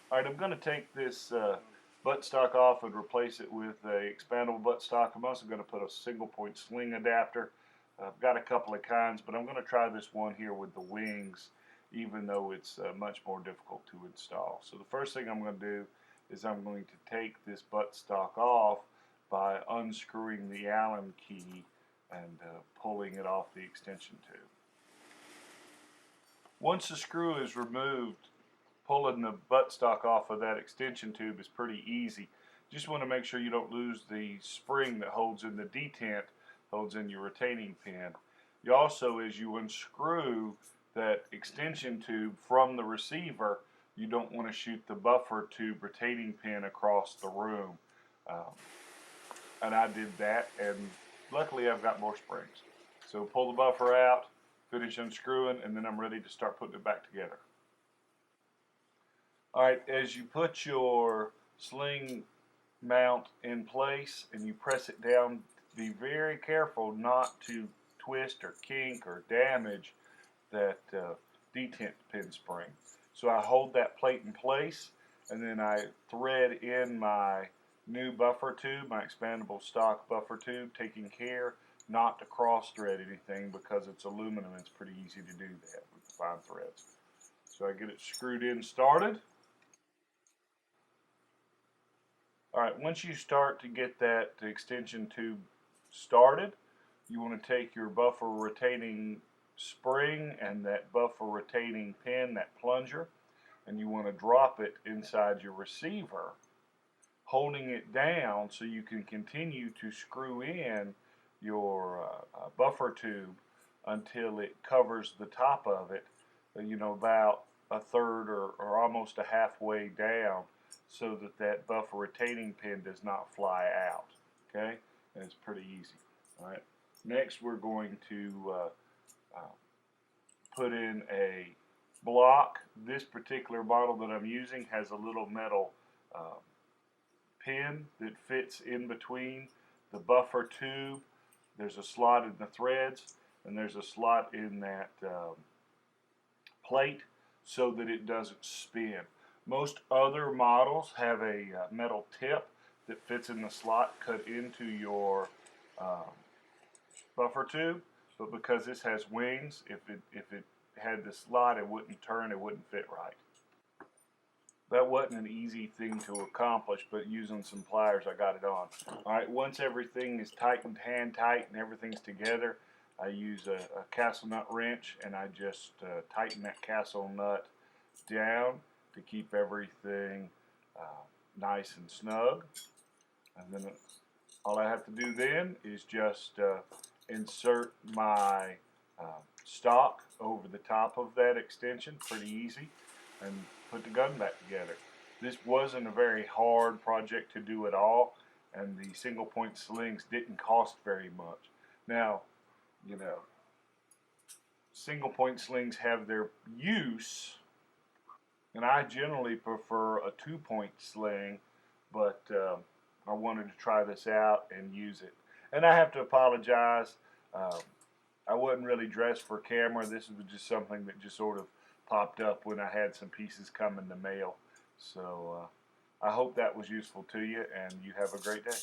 Alright, I'm going to take this buttstock off and replace it with a expandable buttstock. I'm also going to put a single point sling adapter. I've got a couple of kinds, but I'm going to try this one here with the wings, even though it's much more difficult to install. So the first thing I'm going to do is I'm going to take this buttstock off by unscrewing the Allen key and pulling it off the extension tube. Once the screw is removed, pulling the buttstock off of that extension tube is pretty easy. Just want to make sure you don't lose the spring that holds in the detent, holds in your retaining pin. You also, as you unscrew that extension tube from the receiver, you don't want to shoot the buffer tube retaining pin across the room. And I did that, and luckily I've got more springs. So pull the buffer out, finish unscrewing, and then I'm ready to start putting it back together. Alright, as you put your sling mount in place and you press it down, be very careful not to twist or kink or damage that detent pin spring. So I hold that plate in place, and then I thread in my new buffer tube, my expandable stock buffer tube, taking care not to cross thread anything because it's aluminum. It's pretty easy to do that with the fine threads. So I get it screwed in, started. Alright, once you start to get that extension tube started, you want to take your buffer retaining spring and that buffer retaining pin, that plunger, and you want to drop it inside your receiver, holding it down so you can continue to screw in your buffer tube until it covers the top of it, about a third or almost a halfway down, so that that buffer retaining pin does not fly out. Okay, and it's pretty easy. All right. Next, we're going to put in a block. This particular model that I'm using has a little metal pin that fits in between the buffer tube. There's a slot in the threads, and there's a slot in that plate so that it doesn't spin. Most other models have a metal tip that fits in the slot cut into your buffer tube, but because this has wings, if it had the slot, it wouldn't turn, it wouldn't fit right. That wasn't an easy thing to accomplish, but using some pliers I got it on. Alright, once everything is tightened, hand tight, and everything's together, I use a castle nut wrench, and I just tighten that castle nut down to keep everything nice and snug. And then all I have to do then is just insert my stock over the top of that extension, pretty easy, and put the gun back together. This wasn't a very hard project to do at all, and the single point slings didn't cost very much. Now, single point slings have their use, and I generally prefer a 2-point sling, but I wanted to try this out and use it. And I have to apologize, I wasn't really dressed for camera. This was just something that just sort of popped up when I had some pieces come in the mail. So I hope that was useful to you, and you have a great day.